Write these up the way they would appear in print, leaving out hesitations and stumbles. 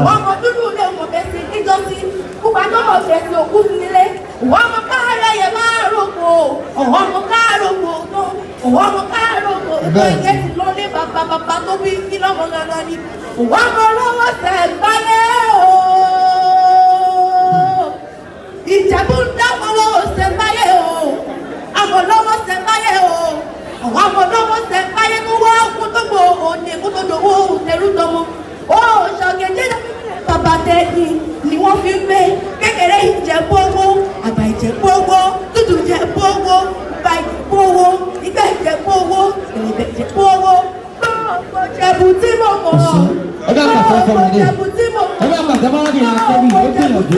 Wọ́n mọ dúdú lé mọ̀ bẹ́sẹ̀ níjọ́sí. Kúpa tó mọ̀ bẹ́sẹ̀ òkú nílé. Wọ́n mọ káàrọ̀ yẹ máa rògbò. Ọ̀wọ́n mọ káàrògbò tó. Ọ̀wọ́n mọ káàrògbò tó. Ìjẹ́ ti lọ lé bàbá tó bí kí lọ́mọ gangan ni. Wọ́n mọ lọ́wọ́ tẹ̀ báyé o. Ìjẹ̀bú ń dáwọ́ lọ́wọ́ tẹ̀ báyé o. Àmọ̀ lọ́wọ́ tẹ̀ báyé o. Àwọn ọmọ lọ́wọ́ tẹ̀ báyé tó wá kó tó gbò òní kó tó dòwó òtẹ̀rù tọmọ. Ó ṣọ̀gẹ̀dẹ̀ bàbá tẹ̀lé ni wọ́n fi gbé kékeré Ìjẹ̀bú owó, àgbà Ìjẹ̀bú owó, tútù Ìjẹ̀bú owó, bá Ìjẹ̀bú owó, ìgbà Ìjẹ̀bú owó, ìrìnbẹ̀ Ìjẹ̀bú owó. Ọ̀pọ̀ Ìjẹ̀bú tí mo mọ̀. Ọjọ́ àpàtà fọmọ ní. Ìjẹ̀bú tí mo mọ̀. Ọjọ́ àpàtà máa ń rìn àkọ́bí ó gbìyànjú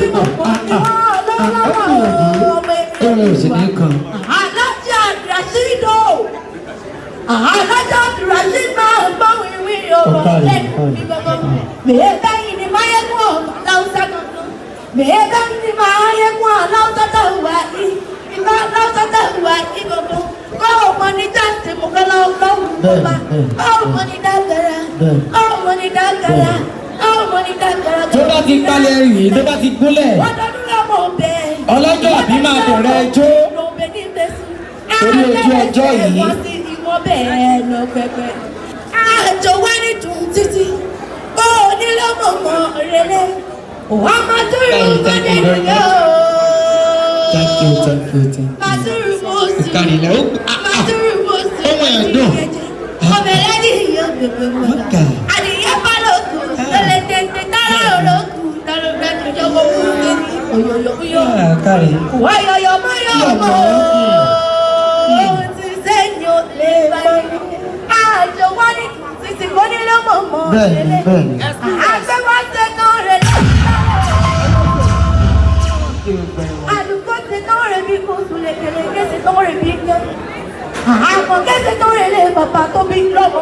ó rẹ̀ òsì ní kan. Alájà Rashido. Alájà Rashido máa ń gbọ́ wíwí ọ̀rọ̀ lẹ́nu mi gbọ́gbọ́. Mèédá yìí ni máa yẹ kó aláwùsá kankan. Mèédá yìí ni máa yẹ kó aláwùsá tó wà ní. Ìgbà aláwùsá tó wà ní gbogbo. Kọ́ ọmọ ní jáde mú kọ́ lọ́wọ́ bá. Kọ́ ọmọ ní dágara. Kọ́ ọmọ ní dágara. Kọ́ ọmọ ní dágara. Tó bá ti palẹ̀ rìn tó bá ti gúnlẹ̀. Wọ́n dọ́dún lọ́mọ bẹ́ẹ̀. Ọlọ́jọ́ àbí máa bẹ̀rẹ̀ ẹjọ́. Torí ojú ọjọ́ yìí. Wọ́n bẹ̀rẹ̀ lọ pẹpẹ. Àjọ wá ní dùn títí. Ó ní lọ́mọ̀mọ́ rẹ̀lẹ̀. Wọ́n máa dúró gbọ́dẹ̀ nìyó. Thank you, thank you, thank you. Máa dúró bó sí. Kàrìnlẹ̀ ó. Máa dúró bó sí. Ọmọ ẹ̀ dùn. Ọbẹ̀ lẹ́dí yóò gbẹ̀gbẹ̀ mọ́ta. Adìyẹ bá lókù. Lọ́lẹ̀ tẹ̀tẹ̀ tálá olókù. Tálọ́ bẹ́ẹ̀ tó jọ wọ́n kú lé. Oyoyoyo. Kàrí. Wáyọ̀yọ̀ mọ́yọ̀mọ́. Ohun ti sẹ́yìn ò lè báyìí. Àjọ wá ní títí kò ní lọ́mọ̀mọ́ rẹ̀ lé. Àgbẹ̀wá ṣe tán rẹ̀ lé. Àdúgbò ṣe tán rẹ̀ bí kò sùn lè kéré kéṣe tán rẹ̀ bí kẹ́. Àmọ̀ kéṣe tán rẹ̀ lé bàbá tó bí lọ́mọ.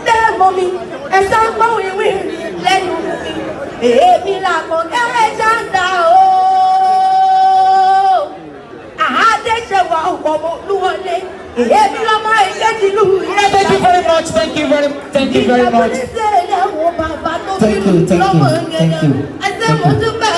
Lẹ́ẹ̀mọ́ mi, ẹ̀sán gbọ́ wíwí lẹ́nu mi. Èmi làkọ̀ kẹ́rẹ́ jáǹdà o. Àádẹ́sẹ̀wà ọ̀pọ̀ olúwọlé. Èmi lọ́mọ ìkejì lù ilé. Thank you very much, thank you very much. Thank you. Thank you, thank you. Ẹsẹ̀ mo dúpẹ́